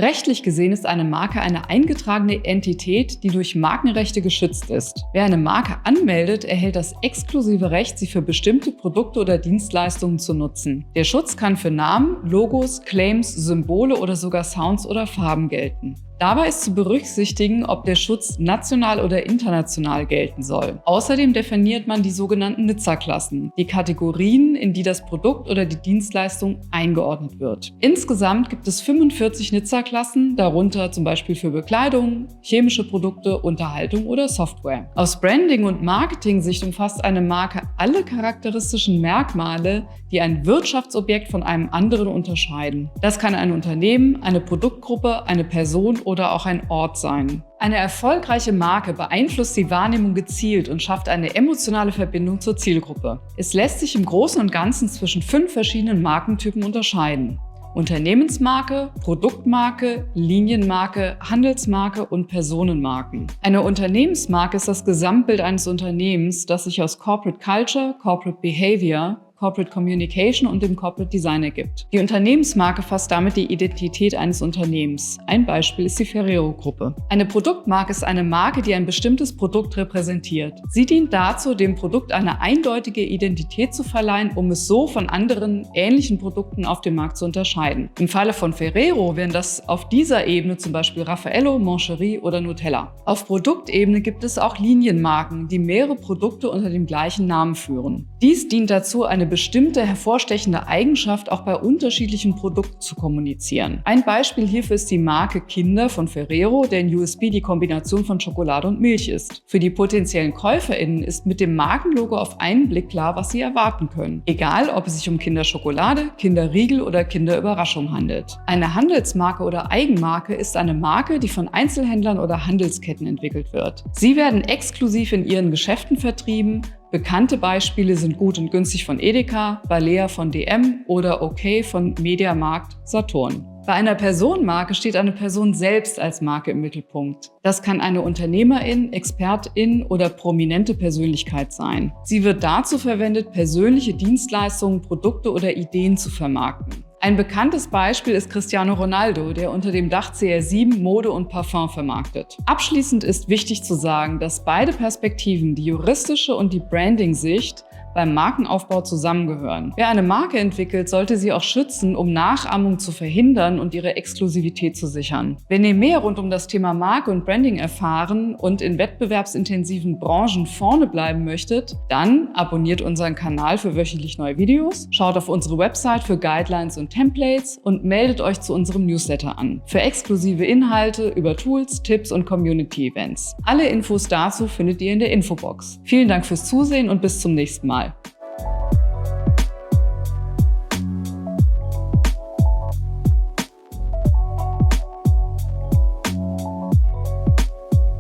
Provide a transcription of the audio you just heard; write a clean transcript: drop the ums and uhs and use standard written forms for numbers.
Rechtlich gesehen ist eine Marke eine eingetragene Entität, die durch Markenrechte geschützt ist. Wer eine Marke anmeldet, erhält das exklusive Recht, sie für bestimmte Produkte oder Dienstleistungen zu nutzen. Der Schutz kann für Namen, Logos, Claims, Symbole oder sogar Sounds oder Farben gelten. Dabei ist zu berücksichtigen, ob der Schutz national oder international gelten soll. Außerdem definiert man die sogenannten Nizza-Klassen, die Kategorien, in die das Produkt oder die Dienstleistung eingeordnet wird. Insgesamt gibt es 45 Nizza-Klassen, darunter zum Beispiel für Bekleidung, chemische Produkte, Unterhaltung oder Software. Aus Branding- und Marketing-Sicht umfasst eine Marke alle charakteristischen Merkmale, die ein Wirtschaftsobjekt von einem anderen unterscheiden. Das kann ein Unternehmen, eine Produktgruppe, eine Person oder auch ein Ort sein. Eine erfolgreiche Marke beeinflusst die Wahrnehmung gezielt und schafft eine emotionale Verbindung zur Zielgruppe. Es lässt sich im Großen und Ganzen zwischen 5 verschiedenen Markentypen unterscheiden: Unternehmensmarke, Produktmarke, Linienmarke, Handelsmarke und Personenmarken. Eine Unternehmensmarke ist das Gesamtbild eines Unternehmens, das sich aus Corporate Culture, Corporate Behavior, Corporate Communication und dem Corporate Design ergibt. Die Unternehmensmarke fasst damit die Identität eines Unternehmens. Ein Beispiel ist die Ferrero-Gruppe. Eine Produktmarke ist eine Marke, die ein bestimmtes Produkt repräsentiert. Sie dient dazu, dem Produkt eine eindeutige Identität zu verleihen, um es so von anderen ähnlichen Produkten auf dem Markt zu unterscheiden. Im Falle von Ferrero wären das auf dieser Ebene zum Beispiel Raffaello, Moncherie oder Nutella. Auf Produktebene gibt es auch Linienmarken, die mehrere Produkte unter dem gleichen Namen führen. Dies dient dazu, eine bestimmte hervorstechende Eigenschaft auch bei unterschiedlichen Produkten zu kommunizieren. Ein Beispiel hierfür ist die Marke Kinder von Ferrero, deren USP die Kombination von Schokolade und Milch ist. Für die potenziellen KäuferInnen ist mit dem Markenlogo auf einen Blick klar, was sie erwarten können. Egal, ob es sich um Kinderschokolade, Kinderriegel oder Kinderüberraschung handelt. Eine Handelsmarke oder Eigenmarke ist eine Marke, die von Einzelhändlern oder Handelsketten entwickelt wird. Sie werden exklusiv in ihren Geschäften vertrieben. Bekannte Beispiele sind Gut und Günstig von Edeka, Balea von DM oder OK von Mediamarkt Saturn. Bei einer Personenmarke steht eine Person selbst als Marke im Mittelpunkt. Das kann eine Unternehmerin, Expertin oder prominente Persönlichkeit sein. Sie wird dazu verwendet, persönliche Dienstleistungen, Produkte oder Ideen zu vermarkten. Ein bekanntes Beispiel ist Cristiano Ronaldo, der unter dem Dach CR7 Mode und Parfum vermarktet. Abschließend ist wichtig zu sagen, dass beide Perspektiven, die juristische und die Branding-Sicht, beim Markenaufbau zusammengehören. Wer eine Marke entwickelt, sollte sie auch schützen, um Nachahmung zu verhindern und ihre Exklusivität zu sichern. Wenn ihr mehr rund um das Thema Marke und Branding erfahren und in wettbewerbsintensiven Branchen vorne bleiben möchtet, dann abonniert unseren Kanal für wöchentlich neue Videos, schaut auf unsere Website für Guidelines und Templates und meldet euch zu unserem Newsletter an. Für exklusive Inhalte über Tools, Tipps und Community-Events. Alle Infos dazu findet ihr in der Infobox. Vielen Dank fürs Zusehen und bis zum nächsten Mal.